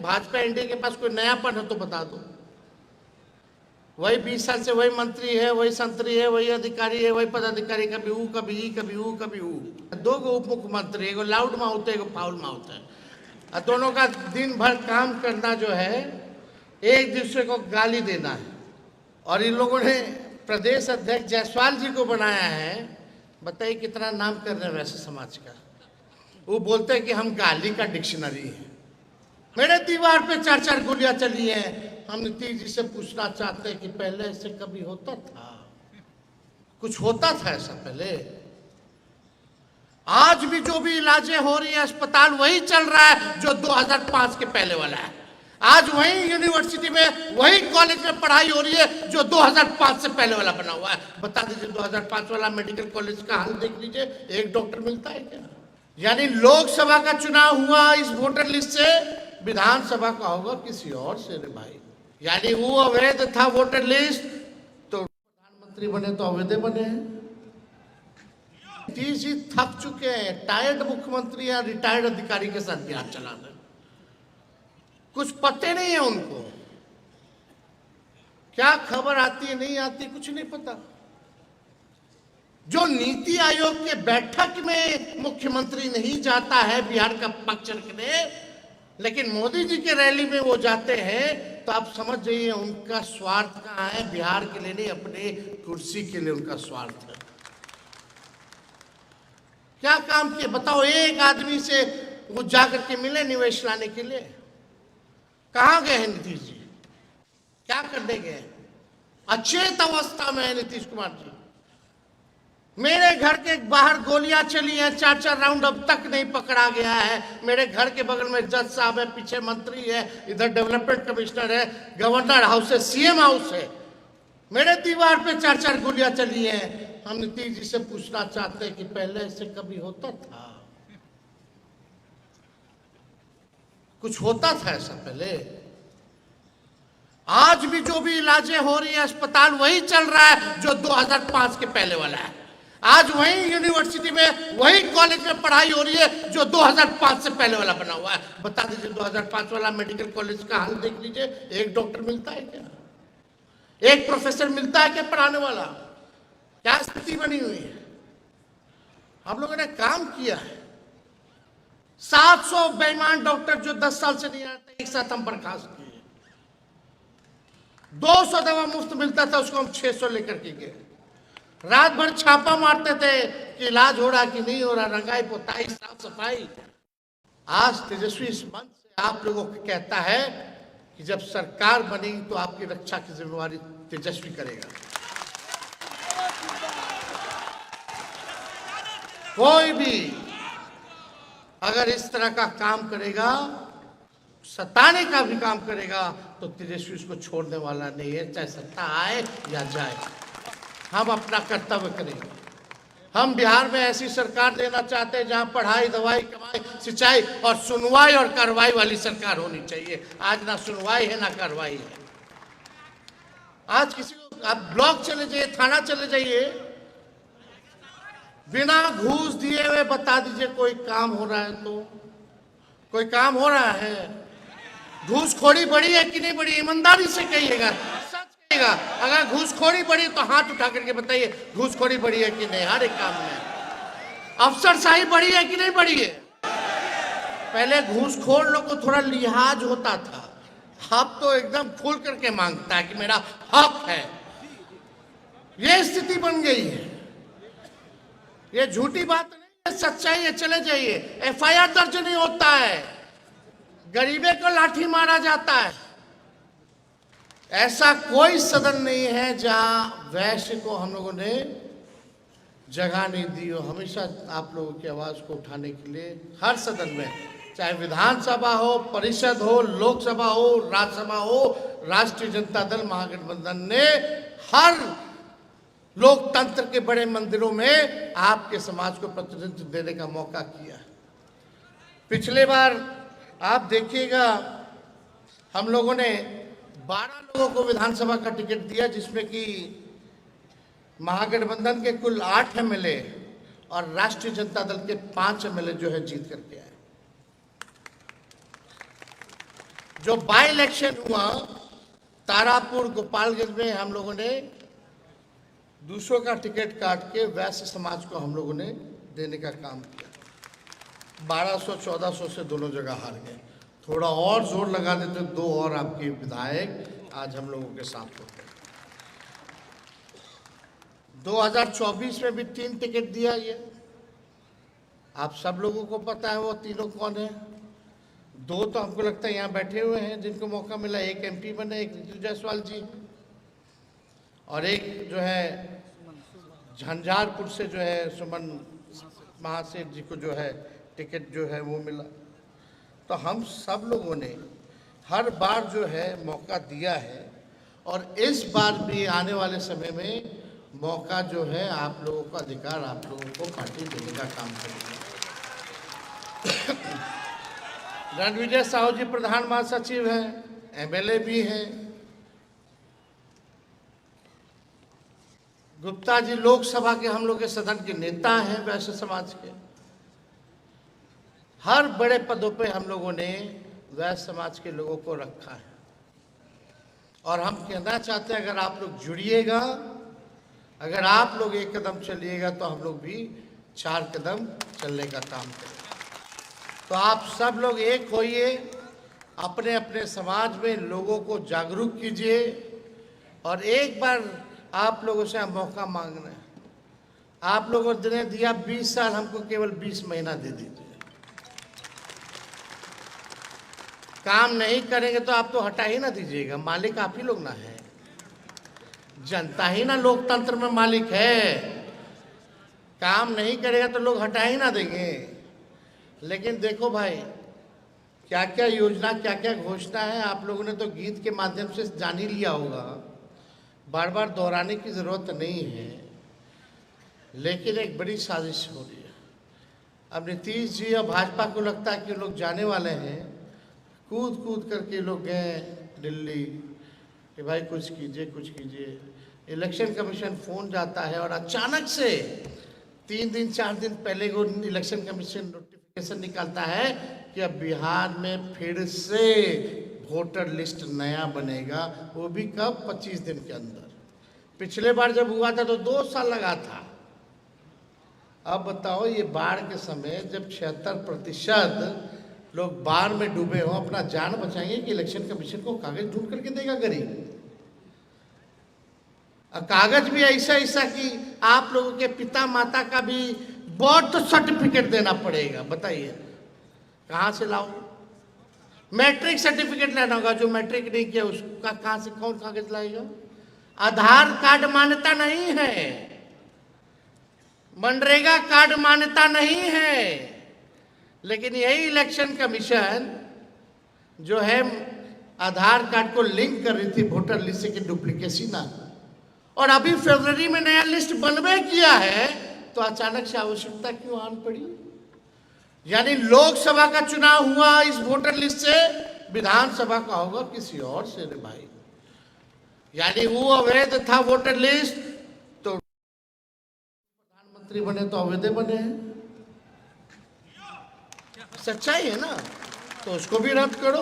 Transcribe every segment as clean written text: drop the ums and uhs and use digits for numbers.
Bhajpa NDA के पास कोई नयापन है तो बता दो। वही 20 साल से वही मंत्री है, वही संतरी है, वही अधिकारी है, वही पदाधिकारी, कभी ऊ कभी ई कभी ऊ कभी ऊ। दो गो उप मुख्यमंत्री, एगो लाउड माउथ है, एगो फाउल माउथ है, और दोनों का दिन भर काम करना जो है एक दूसरे को गाली देना है। और इन लोगों ने प्रदेश अध्यक्ष जायसवाल जी को बनाया है, बताइए कितना नाम कर रहे हैं वैसे समाज का। वो बोलते हैं कि हम गाली का डिक्शनरी है। मेरे दीवार पे 4-4 गोलियां चली हैं। हम नीतीश जी से पूछना चाहते हैं कि पहले ऐसे कभी होता था? कुछ होता था ऐसा पहले? आज भी जो भी इलाजें हो रही है अस्पताल वही चल रहा है जो 2005 के पहले वाला है। आज वही यूनिवर्सिटी में, वही कॉलेज में पढ़ाई हो रही है जो 2005 से पहले वाला बना हुआ है। बता दीजिए 2005 वाला मेडिकल कॉलेज का हाल देख लीजिए, एक डॉक्टर मिलता है क्या? यानी लोकसभा का चुनाव हुआ इस वोटर लिस्ट से, विधानसभा का होगा किसी और से रे भाई। यानी वो अवैध था वोटर लिस्ट, तो प्रधानमंत्री बने तो अवैध बने हैं। नीतीश जी थक चुके हैं, टायर्ड मुख्यमंत्री या रिटायर्ड अधिकारी के साथ बिहार चलाना। कुछ पते नहीं है उनको, क्या खबर आती है नहीं आती कुछ नहीं पता। जो नीति आयोग के बैठक में मुख्यमंत्री नहीं जाता है बिहार का पक्ष रखने, लेकिन मोदी जी के रैली में वो जाते हैं, तो आप समझ जाइए उनका स्वार्थ कहाँ है। बिहार के लिए नहीं, अपने कुर्सी के लिए उनका स्वार्थ है। क्या काम किए बताओ? एक आदमी से वो जाकर के मिले निवेश लाने के लिए? कहाँ गए हैं नीतीश जी? क्या करने गए? अचेत अवस्था में है नीतीश कुमार जी। मेरे घर के बाहर गोलियां चली हैं 4-4 राउंड, अब तक नहीं पकड़ा गया है। मेरे घर के बगल में जज साहब है, पीछे मंत्री है, इधर डेवलपमेंट कमिश्नर है, गवर्नर हाउस है, सीएम हाउस है। मेरे दीवार पे 4-4 गोलियां चली हैं। हम नीतीश जी से पूछना चाहते हैं कि पहले ऐसे कभी होता था? कुछ होता था ऐसा पहले? आज भी जो भी इलाजें हो रही है अस्पताल वही चल रहा है जो 2005 के पहले वाला है। आज वही यूनिवर्सिटी में, वही कॉलेज में पढ़ाई हो रही है जो 2005 से पहले वाला बना हुआ है। बता दीजिए 2005 वाला मेडिकल कॉलेज का हाल देख लीजिए, एक डॉक्टर मिलता है क्या? एक प्रोफेसर मिलता है क्या पढ़ाने वाला? क्या स्थिति बनी हुई है? हम लोगों ने काम किया है। 700 बेईमान डॉक्टर जो 10 साल से नहीं आते, एक साथ हम बर्खास्त किए। 200 दवा मुफ्त मिलता था, उसको हम 600 लेकर के गए। रात भर छापा मारते थे कि इलाज हो रहा कि नहीं हो रहा, रंगाई पोताई साफ सफाई। आज तेजस्वी इस मंच से आप लोगों को कहता है कि जब सरकार बनेगी तो आपकी रक्षा की जिम्मेवारी तेजस्वी करेगा। कोई भी अगर इस तरह का काम करेगा, सताने का भी काम करेगा, तो तेजस्वी उसको छोड़ने वाला नहीं है, चाहे सत्ता आए या जाए। हम अपना कर्तव्य करेंगे। हम बिहार में ऐसी सरकार देना चाहते हैं जहां पढ़ाई, दवाई, कमाई, सिंचाई और सुनवाई और कार्रवाई वाली सरकार होनी चाहिए। आज ना सुनवाई है ना कार्रवाई है। आज किसी को आप ब्लॉक चले जाइए, थाना चले जाइए, बिना घूस दिए हुए बता दीजिए कोई काम हो रहा है तो? कोई काम हो रहा है? घूसखोरी बढ़ी है कि नहीं बढ़ी? ईमानदारी से कहिएगा, सच कहिएगा। अगर घूसखोरी बढ़ी तो हाथ उठा करके बताइए घूसखोरी बढ़ी है कि नहीं हर एक काम में। अफसरशाही बढ़ी है कि नहीं बढ़ी है? पहले घूसखोर लोग को थोड़ा लिहाज होता था, अब तो एकदम खुल करके मांगता है कि मेरा हक है। ये स्थिति बन गई है। ये झूठी बात नहीं है, सच्चाई है। चले जाइए, एफआईआर दर्ज नहीं होता है, गरीबे को लाठी मारा जाता है। ऐसा कोई सदन नहीं है जहां वैश्य को हम लोगों ने जगह नहीं दी हो। हमेशा आप लोगों की आवाज को उठाने के लिए हर सदन में, चाहे विधानसभा हो, परिषद हो, लोकसभा हो, राज्यसभा हो, राष्ट्रीय जनता दल महागठबंधन ने हर लोकतंत्र के बड़े मंदिरों में आपके समाज को प्रतिनिधित्व देने का मौका किया। पिछले बार आप देखिएगा हम लोगों ने 12 लोगों को विधानसभा का टिकट दिया, जिसमें कि महागठबंधन के कुल 8 एमएलए और राष्ट्रीय जनता दल के 5 एमएलए जो है जीत करके आए। जो बाई इलेक्शन हुआ तारापुर गोपालगंज में, हम लोगों ने दूसरों का टिकट काट के वैश्य समाज को हम लोगों ने देने का काम किया। 1200-1400 से दोनों जगह हार गए। थोड़ा और जोर लगा देते तो 2 और आपके विधायक आज हम लोगों के साथ होते। 2024 में भी 3 टिकट दिया। ये आप सब लोगों को पता है वो तीनों कौन है। 2 तो हमको लगता है यहाँ बैठे हुए हैं जिनको मौका मिला। एक एमपी बने, एक ऋतु जायसवाल जी, और एक जो है झंझारपुर से जो है सुमन महासेठ जी को जो है टिकट जो है वो मिला। तो हम सब लोगों ने हर बार जो है मौका दिया है, और इस बार भी आने वाले समय में मौका जो है आप लोगों का अधिकार आप लोगों को पार्टी देने का काम करेगी। रणविजय साहू जी प्रधान महासचिव हैं, एमएलए भी हैं। गुप्ता जी लोकसभा के हम लोग के सदन के नेता हैं वैश्य समाज के। हर बड़े पदों पे हम लोगों ने वैश्य समाज के लोगों को रखा है, और हम कहना चाहते हैं अगर आप लोग जुड़िएगा, अगर आप लोग एक कदम चलिएगा तो हम लोग भी 4 कदम चलने का काम करेंगे। तो आप सब लोग एक होइए, अपने अपने समाज में लोगों को जागरूक कीजिए, और एक बार आप लोगों से हम मौका मांग रहे हैं। आप लोगों ने दिया 20 साल, हमको केवल 20 महीना दे दीजिए। काम नहीं करेंगे तो आप तो हटा ही ना दीजिएगा, मालिक आप ही लोग ना है। जनता ही ना लोकतंत्र में मालिक है। काम नहीं करेगा तो लोग हटा ही ना देंगे। लेकिन देखो भाई, क्या क्या योजना, क्या क्या घोषणा है, आप लोगों ने तो गीत के माध्यम से जान ही लिया होगा, बार बार दोहराने की जरूरत नहीं है। लेकिन एक बड़ी साजिश हो रही है। अब नीतीश जी और भाजपा को लगता है कि लोग जाने वाले हैं, कूद कूद करके लोग गए दिल्ली कि भाई कुछ कीजिए कुछ कीजिए। इलेक्शन कमीशन फोन जाता है, और अचानक से 3 दिन 4 दिन पहले वो इलेक्शन कमीशन नोटिफिकेशन निकालता है कि अब बिहार में फिर से वोटर लिस्ट नया बनेगा, वो भी कब? 25 दिन के अंदर। पिछले बार जब हुआ था तो 2 साल लगा था। अब बताओ, ये बाढ़ के समय जब 76% लोग बाढ़ में डूबे हो, अपना जान बचाएंगे कि इलेक्शन कमीशन को कागज ढूंढ करके देगा गरीब? कागज भी ऐसा ऐसा कि आप लोगों के पिता माता का भी बर्थ सर्टिफिकेट देना पड़ेगा। बताइए कहाँ से लाओ? मैट्रिक सर्टिफिकेट लेना होगा, जो मैट्रिक नहीं किया उसका कहाँ से कौन कागज लाएगा? आधार कार्ड मान्यता नहीं है, मनरेगा कार्ड मान्यता नहीं है। लेकिन यही इलेक्शन कमीशन जो है आधार कार्ड को लिंक कर रही थी वोटर लिस्ट की डुप्लीकेसी ना, और अभी फरवरी में नया लिस्ट बनवे किया है, तो अचानक से आवश्यकता क्यों आन पड़ी? यानी लोकसभा का चुनाव हुआ इस वोटर लिस्ट से, विधानसभा का होगा किसी और से रे भाई। यानी वो अवैध था वोटर लिस्ट, तो प्रधानमंत्री बने तो अवैध बने हैं। सच्चाई है ना, तो उसको भी रद्द करो।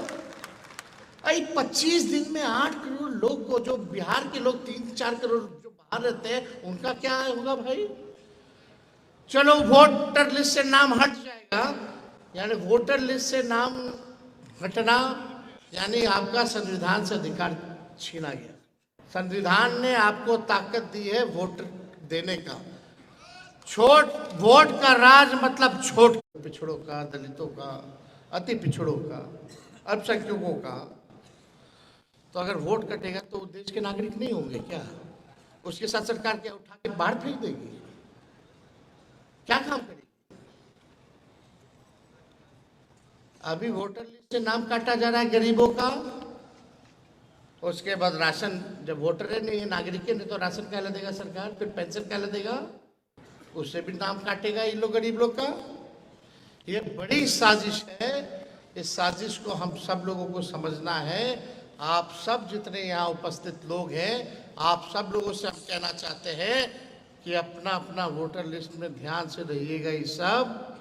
25 दिन में 8 करोड़ लोग को, जो बिहार के लोग 3-4 करोड़ जो बाहर रहते हैं, उनका क्या होगा भाई? चलो वोटर लिस्ट से नाम हट जाएगा, यानी वोटर लिस्ट से नाम हटना यानी आपका संविधान से अधिकार छीना गया। संविधान ने आपको ताकत दी है वोट देने का। वोट का राज मतलब छोट पिछड़ों का, दलितों का, अति पिछड़ों का, अल्पसंख्यकों का। तो अगर वोट कटेगा तो देश के नागरिक नहीं होंगे क्या? उसके साथ सरकार क्या उठा के बाहर फेंक देगी? क्या काम करेगी? अभी वोटर लिस्ट से नाम काटा जा रहा है गरीबों का, उसके बाद राशन, जब वोटर है नहीं है, नागरिक है नहीं, तो राशन क्या देगा सरकार? फिर पेंशन क्या देगा? उससे भी नाम काटेगा इन लोग गरीब लोग का। ये बड़ी साजिश है। इस साजिश को हम सब लोगों को समझना है। आप सब जितने यहाँ उपस्थित लोग हैं, आप सब लोगों से हम कहना चाहते हैं कि अपना अपना वोटर लिस्ट में ध्यान से रहिएगा। ये सब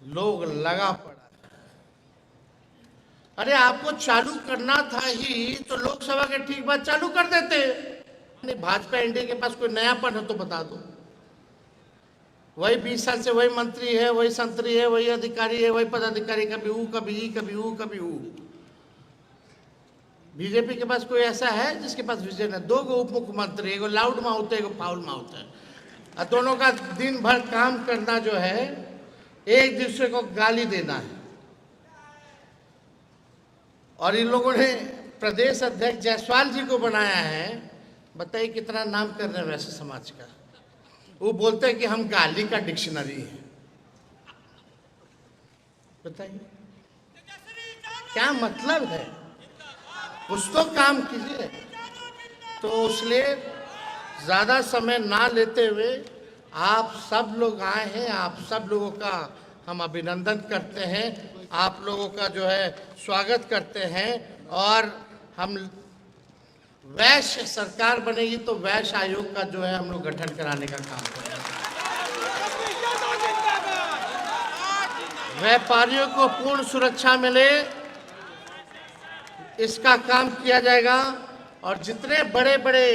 लोग लगा पड़ा है, अरे आपको चालू करना था ही तो लोकसभा के ठीक बाद चालू कर देते। नहीं, भाजपा एनडीए के पास कोई नयापन है तो बता दो। वही 20 साल से वही मंत्री है, वही संतरी है, वही अधिकारी है, वही पदाधिकारी, कभी ऊ कभी ई कभी ऊ कभी ऊ। बीजेपी के पास कोई ऐसा है जिसके पास विजन है? दो गो उप मुख्यमंत्री, एगो लाउड माउथ है, एगो फाउल माउथ है, और दोनों का दिन भर काम करना जो है एक दूसरे को गाली देना है। और इन लोगों ने प्रदेश अध्यक्ष जायसवाल जी को बनाया है। बताइए कितना नाम कर रहे हैं वैसे समाज का। वो बोलते हैं कि हम गाली का डिक्शनरी है। बताइए क्या मतलब है? कुछ तो काम कीजिए। तो इसलिए ज़्यादा समय ना लेते हुए आप सब लोग आए हैं, आप सब लोगों का हम अभिनंदन करते हैं, आप लोगों का जो है स्वागत करते हैं। और हम वैश्य सरकार बनेगी तो वैश्य आयोग का जो है हम लोग गठन कराने का काम करेंगे। व्यापारियों को पूर्ण सुरक्षा मिले इसका काम किया जाएगा। और जितने बड़े बड़े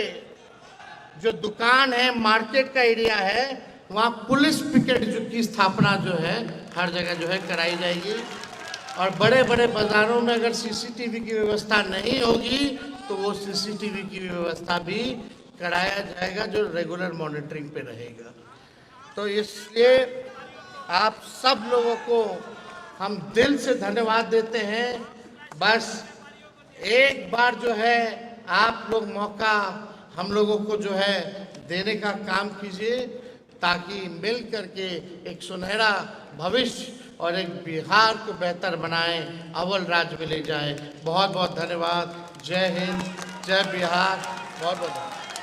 जो दुकान है, मार्केट का एरिया है, वहाँ पुलिस पिकेट की स्थापना जो है हर जगह जो है कराई जाएगी। और बड़े बड़े बाजारों में अगर सीसीटीवी की व्यवस्था नहीं होगी तो वो सीसीटीवी की व्यवस्था भी कराया जाएगा जो रेगुलर मॉनिटरिंग पे रहेगा। तो इसलिए आप सब लोगों को हम दिल से धन्यवाद देते हैं। बस एक बार जो है आप लोग मौका हम लोगों को जो है देने का काम कीजिए ताकि मिल करके एक सुनहरा भविष्य और एक बिहार को बेहतर बनाएं, अव्वल राज्य में ले जाएं। बहुत बहुत धन्यवाद। जय हिंद, जय बिहार। बहुत बहुत धन्यवाद।